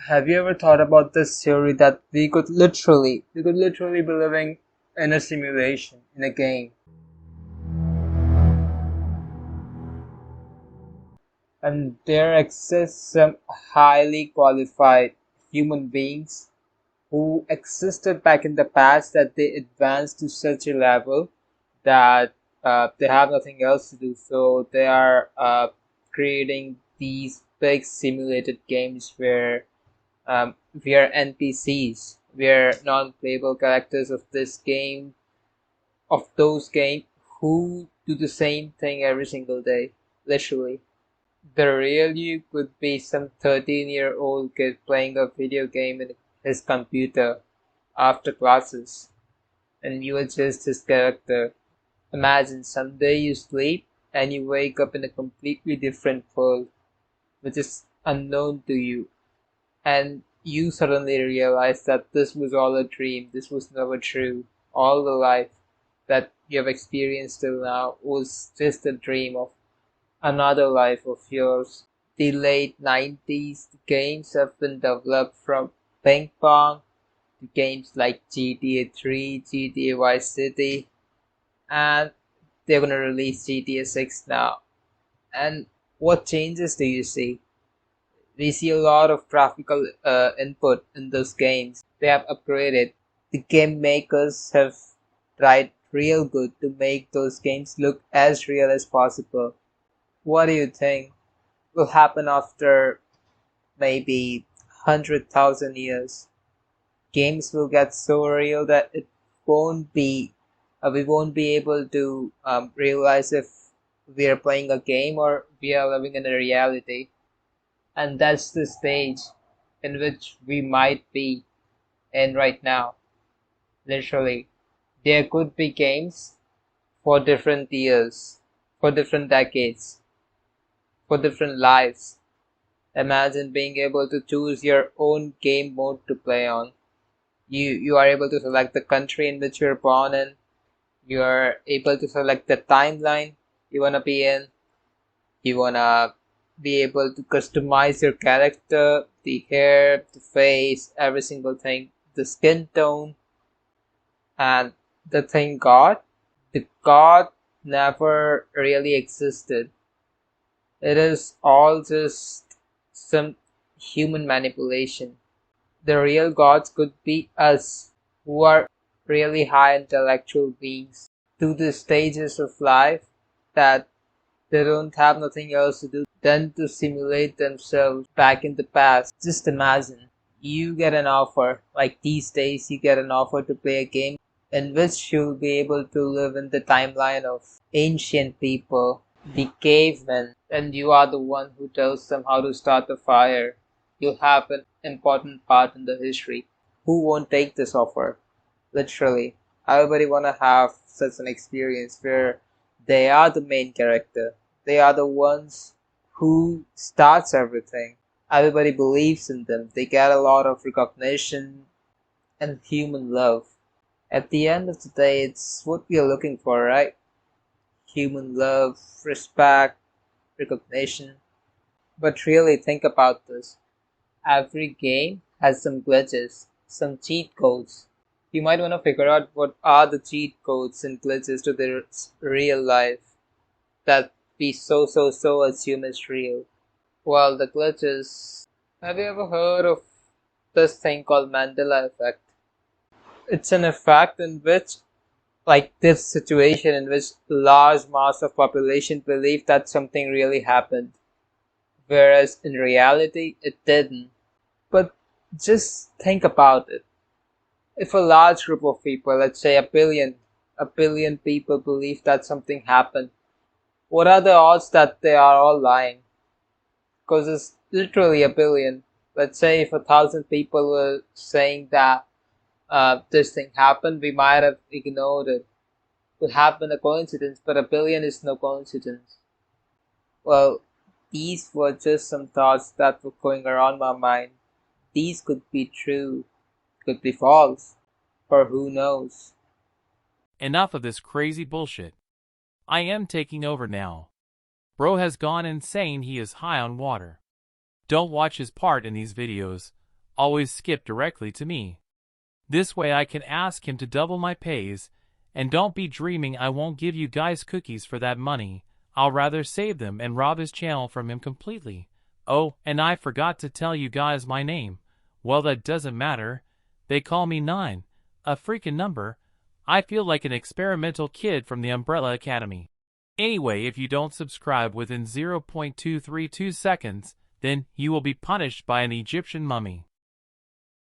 Have you ever thought about this theory that we could literally be living in a simulation, in a game, and there exists some highly qualified human beings who existed back in the past that they advanced to such a level that they have nothing else to do. So they are creating these big simulated games where we are NPCs. We are non-playable characters of this game, of those games who do the same thing every single day, literally. The real you could be some 13-year-old kid playing a video game in his computer after classes, and you are just his character. Imagine someday you sleep and you wake up in a completely different world, which is unknown to you, and you suddenly realize that this was all a dream, this was never true. All the life that you have experienced till now was just a dream of another life of yours. The late 90s games have been developed from ping pong to games like GTA 3, GTA Vice City, and they're gonna release GTA 6 now. And what changes do you see? We see a lot of graphical input in those games. They have upgraded. The game makers have tried real good to make those games look as real as possible. What do you think will happen after maybe 100,000 years? Games will get so real that it won't be, we won't be able to realize if we are playing a game or we are living in a reality. And that's the stage in which we might be in right now. Literally, there could be games for different years, for different decades, for different lives. Imagine being able to choose your own game mode to play on. You are able to select the country in which you're born in. You are able to select the timeline you wanna be in. You wanna be able to customize your character, the hair, the face, every single thing, the skin tone, and the thing God. The God never really existed. It is all just some human manipulation. The real gods could be us, who are really high intellectual beings to the stages of life that they don't have nothing else to do than to simulate themselves back in the past. Just imagine you get an offer, like these days, you get an offer to play a game in which you'll be able to live in the timeline of ancient people, the cavemen, and you are the one who tells them how to start the fire. You'll have an important part in the history. Who won't take this offer? Literally, everybody wanna have such an experience where they are the main character. They are the ones who starts everything. Everybody believes in them. They get a lot of recognition and human love. At the end of the day, it's what we are looking for, right? Human love, respect, recognition. But really think about this. Every game has some glitches, some cheat codes. You might want to figure out what are the cheat codes and glitches to their real life that we so assume is real. Well, the glitches. Have you ever heard of this thing called Mandela effect? It's an effect in which, like this situation in which large mass of population believe that something really happened, whereas in reality it didn't. But just think about it. If a large group of people, let's say a billion people believe that something happened, what are the odds that they are all lying? Because it's literally a billion. Let's say if 1,000 people were saying that this thing happened, we might have ignored it. It could have been a coincidence, but a billion is no coincidence. Well, these were just some thoughts that were going around my mind. These could be true, could be false, or who knows. Enough of this crazy bullshit. I am taking over now. Bro has gone insane. He is high on water. Don't watch his part in these videos. always skip directly to me. This way I can ask him to double my pays, and don't be dreaming I won't give you guys cookies for that money. I'll rather save them and rob his channel from him completely. Oh, and I forgot to tell you guys my name. Well, that doesn't matter. They call me 9. A freaking number. I feel like an experimental kid from the Umbrella Academy. Anyway, if you don't subscribe within 0.232 seconds, then you will be punished by an Egyptian mummy.